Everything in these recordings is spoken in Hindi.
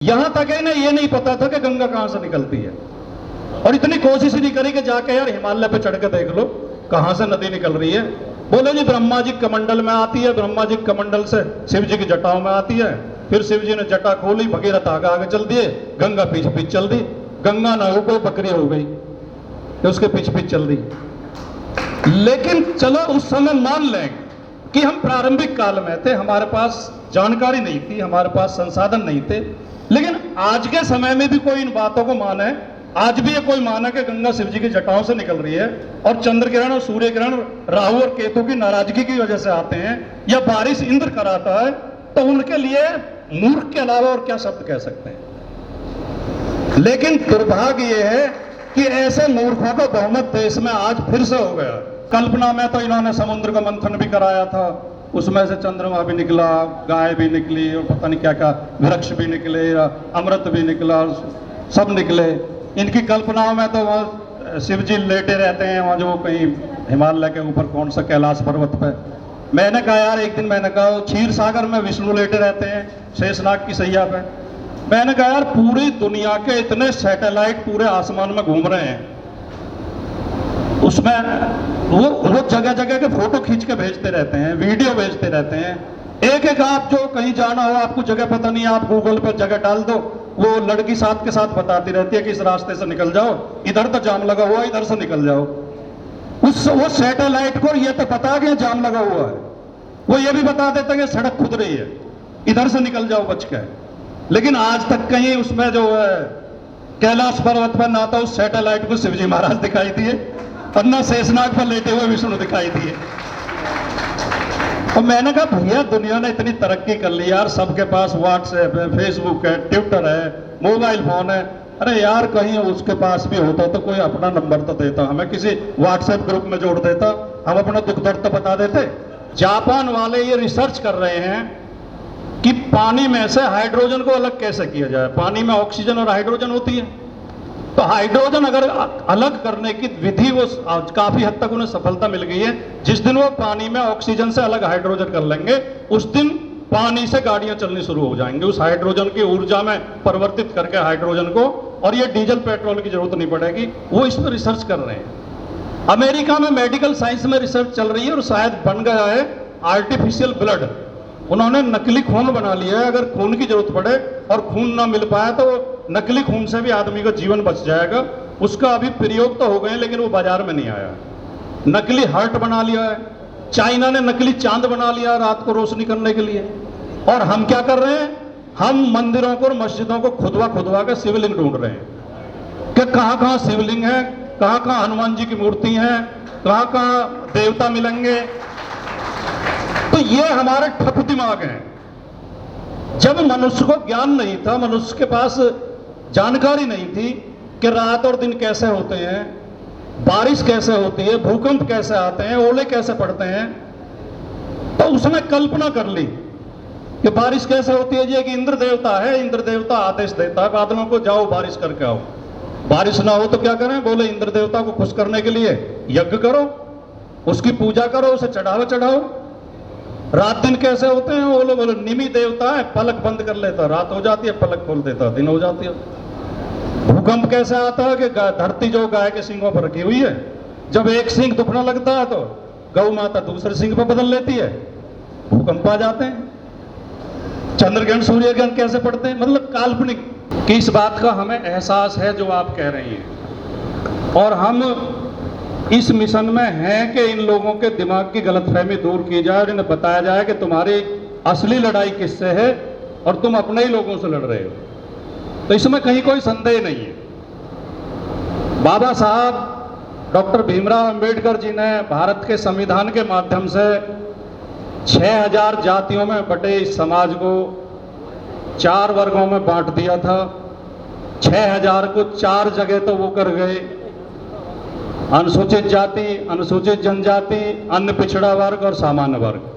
यहां तक है ना, ये नहीं पता था कि गंगा कहां से निकलती है, और इतनी कोशिश नहीं करी कि जाके यार हिमालय पे चढ़ के देख लो कहां से नदी निकल रही है। बोले जी ब्रह्मा जी कमंडल में आती है, ब्रह्मा जी कमंडल से शिव जी की जटाओं में आती है, फिर शिव जी ने जटा खोली, भगीरथ आगे चल दिए, गंगा पीछे पीछे चल दी। गंगा ना हो कोई बकरी हो गई तो उसके पीछे पीछे चल दी। लेकिन चलो उस समय मान लें कि हम प्रारंभिक काल में थे, हमारे पास जानकारी नहीं थी, हमारे पास संसाधन नहीं थे, लेकिन आज के समय में भी कोई इन बातों को माने, आज भी ये कोई माना कि गंगा शिव जी की जटाओं से निकल रही है और चंद्र किरण और सूर्य किरण राहु और केतु की नाराजगी की वजह से आते हैं, या बारिश इंद्र कराता है, तो उनके लिए मूर्ख के अलावा और क्या शब्द कह सकते हैं। लेकिन दुर्भाग्य ये है कि ऐसे मूर्खों का बहुमत देश में आज फिर से हो गया। कल्पना में तो इन्होंने समुद्र का मंथन भी कराया था, उसमें से चंद्रमा भी निकला, गाय भी निकली और पता नहीं क्या क्या वृक्ष भी निकले, अमृत भी निकला, सब निकले। इनकी कल्पनाओं में तो वहाँ शिव जी लेटे रहते हैं, वहाँ जो कहीं हिमालय के ऊपर कौन सा कैलाश पर्वत पे। मैंने कहा यार, एक दिन मैंने कहा क्षीर सागर में विष्णु लेटे रहते हैं शेषनाग की सैया पे। मैंने कहा यार, पूरी दुनिया के इतने सैटेलाइट पूरे आसमान में घूम रहे हैं, उसमें वो जगह जगह के फोटो खींच के भेजते रहते हैं, वीडियो भेजते रहते हैं। एक एक आप जो कहीं जाना हो, आपको जगह पता नहीं है, आप गूगल पर जगह डाल दो, वो लड़की साथ के साथ बताती रहती है कि इस रास्ते से निकल जाओ, इधर तो जाम लगा हुआ है, इधर से निकल जाओ। वो सैटेलाइट को ये तो पता कि जाम लगा हुआ है, वो ये भी बता देते हैं कि सड़क खुद रही है, इधर से निकल जाओ बच के। लेकिन आज तक कहीं उसमें जो है कैलाश पर्वत पर ना तो उस सैटेलाइट को शिवजी महाराज दिखाई दिए और ना शेषनाग पर लेटे हुए विष्णु दिखाई दिए। और मैंने कहा भैया, दुनिया ने इतनी तरक्की कर ली यार, सबके पास व्हाट्सएप है, फेसबुक है, ट्विटर है, मोबाइल फोन है। अरे यार, कहीं उसके पास भी होता तो कोई अपना नंबर तो देता, हमें किसी व्हाट्सएप ग्रुप में जोड़ देता, हम अपना दुख दर्द तो बता देते। जापान वाले ये रिसर्च कर रहे हैं कि पानी में से हाइड्रोजन को अलग कैसे किया जाए। पानी में ऑक्सीजन और हाइड्रोजन होती है, तो हाइड्रोजन अगर अलग करने की विधि वो काफी हद तक उन्हें सफलता मिल गई है। जिस दिन वो पानी में ऑक्सीजन से अलग हाइड्रोजन कर लेंगे, उस दिन पानी से गाड़ियां चलनी शुरू हो जाएंगी, उस हाइड्रोजन की ऊर्जा में परिवर्तित करके हाइड्रोजन को, और ये डीजल पेट्रोल की जरूरत नहीं पड़ेगी। वो इस पर रिसर्च कर रहे हैं। अमेरिका में मेडिकल साइंस में रिसर्च चल रही है और शायद बन गया है आर्टिफिशियल ब्लड। उन्होंने नकली खून बना लिया है, अगर खून की जरूरत पड़े और खून ना मिल पाया तो नकली खून से भी आदमी का जीवन बच जाएगा। उसका अभी प्रयोग तो हो गए लेकिन वो बाजार में नहीं आया। नकली हार्ट बना लिया है, चाइना ने नकली चांद बना लिया रात को रोशनी करने के लिए। और हम क्या कर रहे हैं, हम मंदिरों को और मस्जिदों को खुदवा के शिवलिंग ढूंढ रहे हैं कि कहां कहां शिवलिंग है, कहां कहां हनुमान जी की मूर्ति है, कहां कहां देवता मिलेंगे। तो ये हमारे ठप दिमाग हैं। जब मनुष्य को ज्ञान नहीं था, मनुष्य के पास जानकारी नहीं थी कि रात और दिन कैसे होते हैं, बारिश कैसे होती है, भूकंप कैसे आते हैं, ओले कैसे पड़ते हैं, तो उसने कल्पना कर ली कि बारिश कैसे होती है। जी कि इंद्र देवता है, इंद्र देवता आदेश देता है बादलों को, जाओ बारिश करके आओ। बारिश ना हो तो क्या करें, बोले इंद्र देवता को खुश करने के लिए यज्ञ करो, उसकी पूजा करो, उसे चढ़ावा चढ़ाओ। रात दिन कैसे होते हैं, बोले निमि देवता है, पलक बंद कर लेता, रात हो जाती है, पलक खोल देता, दिन हो जाती है। भूकंप कैसे आता है कि धरती जो गाय के सींगों पर रखी हुई है, जब एक सींग दुखने लगता है तो गौ माता दूसरे सींग पर बदल लेती है, भूकंप आ जाते हैं। चंद्रग्रहण सूर्य ग्रहण कैसे पड़ते हैं, मतलब काल्पनिक। कि इस बात का हमें एहसास है जो आप कह रही हैं, और हम इस मिशन में हैं कि इन लोगों के दिमाग की गलतफहमी दूर की जाए और इन्हें बताया जाए कि तुम्हारी असली लड़ाई किससे है और तुम अपने ही लोगों से लड़ रहे हो। तो इसमें कहीं कोई संदेह नहीं है। बाबा साहब डॉक्टर भीमराव अंबेडकर जी ने भारत के संविधान के माध्यम से 6000 जातियों में बटे इस समाज को 4 वर्गों में बांट दिया था। 6000 को 4 जगह तो वो कर गए, अनुसूचित जाति, अनुसूचित जनजाति, अन्य पिछड़ा वर्ग और सामान्य वर्ग।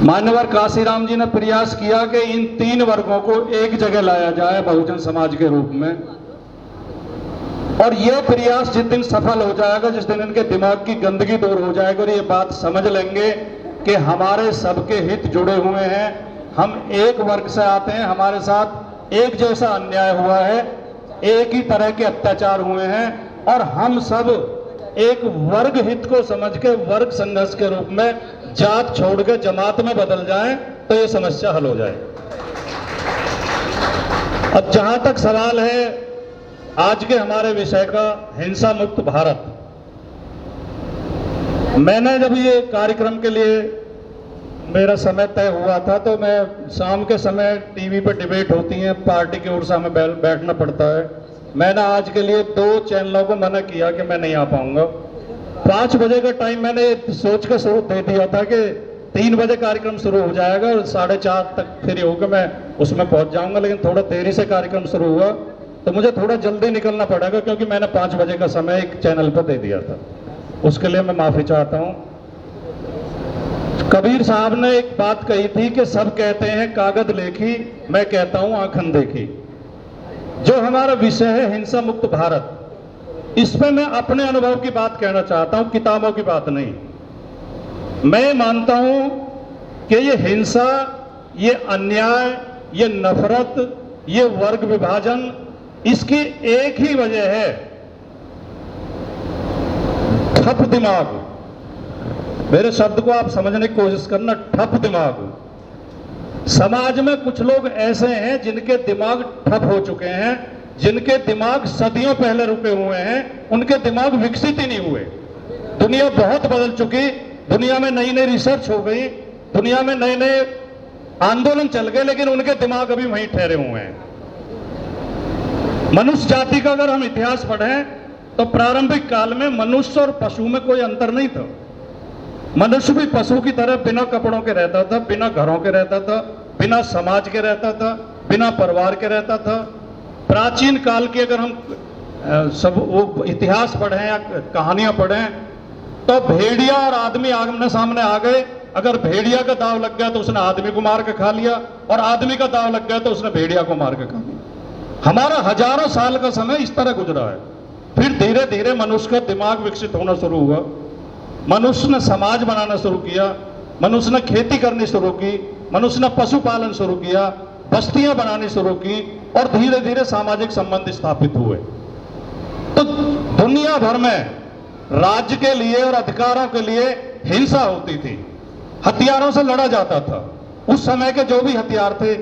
मान्यवर काशीराम जी ने प्रयास किया कि इन 3 वर्गों को एक जगह लाया जाए बहुजन समाज के रूप में, और यह प्रयास जिस दिन सफल हो जाएगा, जिस दिन इनके दिमाग की गंदगी दूर हो जाएगी और ये बात समझ लेंगे कि हमारे सबके हित जुड़े हुए हैं, हम एक वर्ग से आते हैं, हमारे साथ एक जैसा अन्याय हुआ है, एक ही तरह के अत्याचार हुए हैं, और हम सब एक वर्ग हित को समझ के वर्ग संघर्ष के रूप में जात छोड़ के जमात में बदल जाएं तो ये समस्या हल हो जाए। अब जहां तक सवाल है आज के हमारे विषय का, हिंसा मुक्त भारत, मैंने जब ये कार्यक्रम के लिए मेरा समय तय हुआ था तो मैं शाम के समय टीवी पर डिबेट होती है, पार्टी की ओर से हमें बैठना पड़ता है। मैंने आज के लिए 2 चैनलों को मना किया कि मैं नहीं आ पाऊंगा। 5 बजे का टाइम मैंने सोच कर शुरू दे दिया था कि 3 बजे कार्यक्रम शुरू हो जाएगा और 4:30 तक फ्री होकर मैं उसमें पहुंच जाऊंगा, लेकिन थोड़ा देरी से कार्यक्रम शुरू हुआ तो मुझे थोड़ा जल्दी निकलना पड़ेगा, क्योंकि मैंने 5 बजे का समय एक चैनल पर दे दिया था। उसके लिए मैं माफी चाहता हूं। कबीर साहब ने एक बात कही थी कि सब कहते हैं कागज लेखी, मैं कहता हूं आंखन देखी। जो हमारा विषय है हिंसा मुक्त भारत, इसमें मैं अपने अनुभव की बात कहना चाहता हूं, किताबों की बात नहीं। मैं मानता हूं कि ये हिंसा, ये अन्याय, ये नफरत, ये वर्ग विभाजन, इसकी एक ही वजह है, ठप दिमाग। मेरे शब्द को आप समझने की कोशिश करना, ठप दिमाग। समाज में कुछ लोग ऐसे हैं जिनके दिमाग ठप हो चुके हैं, जिनके दिमाग सदियों पहले रुके हुए हैं, उनके दिमाग विकसित ही नहीं हुए। दुनिया बहुत बदल चुकी, दुनिया में नई नई रिसर्च हो गई, दुनिया में नए नए आंदोलन चल गए, लेकिन उनके दिमाग अभी वहीं ठहरे हुए हैं। मनुष्य जाति का अगर हम इतिहास पढ़ें तो प्रारंभिक काल में मनुष्य और पशु में कोई अंतर नहीं था। मनुष्य भी पशु की तरह बिना कपड़ों के रहता था, बिना घरों के रहता था, बिना समाज के रहता था, बिना परिवार के रहता था। प्राचीन काल की अगर हम सब वो इतिहास पढ़ें या कहानियां पढ़ें तो भेड़िया और आदमी आमने सामने आ गए। अगर भेड़िया का दाव लग गया तो उसने आदमी को मार के खा लिया, और आदमी का दाव लग गया तो उसने भेड़िया को मार के खा लिया। हमारा हजारों साल का समय इस तरह गुजरा है। फिर धीरे धीरे मनुष्य का दिमाग विकसित होना शुरू हुआ, मनुष्य ने समाज बनाना शुरू किया, मनुष्य ने खेती करनी शुरू की, मनुष्य ने पशुपालन शुरू किया, बस्तियां बनानी शुरू की, और धीरे धीरे सामाजिक संबंध स्थापित हुए। तो दुनिया भर में राज्य के लिए और अधिकारों के लिए हिंसा होती थी, हथियारों से लड़ा जाता था। उस समय के जो भी हथियार थे,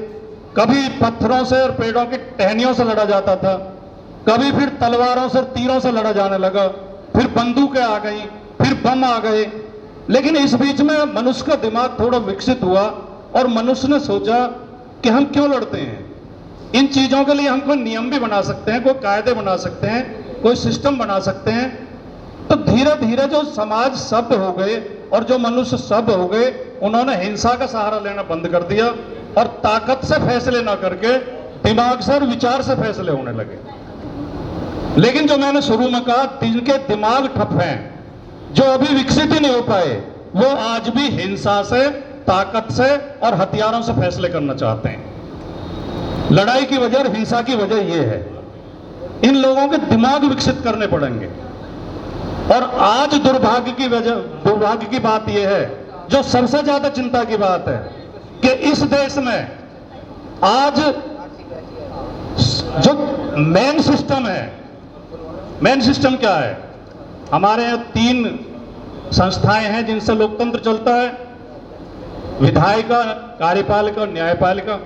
कभी पत्थरों से और पेड़ों की टहनियों से लड़ा जाता था, कभी फिर तलवारों से, तीरों से लड़ा जाने लगा, फिर बंदूकें आ गई, फिर बम आ गए। लेकिन इस बीच में मनुष्य का दिमाग थोड़ा विकसित हुआ और मनुष्य ने सोचा कि हम क्यों लड़ते हैं, इन चीजों के लिए हम कोई नियम भी बना सकते हैं, कोई कायदे बना सकते हैं, कोई सिस्टम बना सकते हैं। तो धीरे धीरे जो समाज सभ्य हो गए और जो मनुष्य सभ्य हो गए, उन्होंने हिंसा का सहारा लेना बंद कर दिया और ताकत से फैसले ना करके दिमाग से और विचार से फैसले होने लगे। लेकिन जो मैंने शुरू में कहा, जिनके दिमाग ठप हैं, जो अभी विकसित ही नहीं हो पाए, वो आज भी हिंसा से, ताकत से और हथियारों से फैसले करना चाहते हैं। लड़ाई की वजह और हिंसा की वजह यह है, इन लोगों के दिमाग विकसित करने पड़ेंगे। और आज दुर्भाग्य की बात यह है, जो सबसे ज्यादा चिंता की बात है, कि इस देश में आज जो मेन सिस्टम है, मेन सिस्टम क्या है? हमारे यहाँ 3 संस्थाएं हैं जिनसे लोकतंत्र चलता है, विधायिका, कार्यपालिका और न्यायपालिका,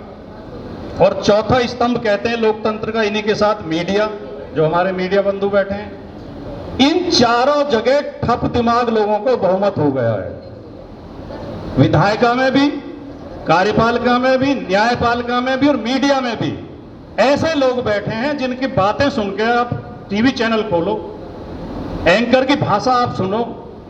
और चौथा स्तंभ कहते हैं लोकतंत्र का, इन्हीं के साथ मीडिया, जो हमारे मीडिया बंधु बैठे हैं। इन चारों जगह ठप दिमाग लोगों को बहुमत हो गया है, विधायिका में भी, कार्यपालिका में भी, न्यायपालिका में भी और मीडिया में भी। ऐसे लोग बैठे हैं जिनकी बातें सुन के आप टीवी चैनल खोलो, एंकर की भाषा आप सुनो,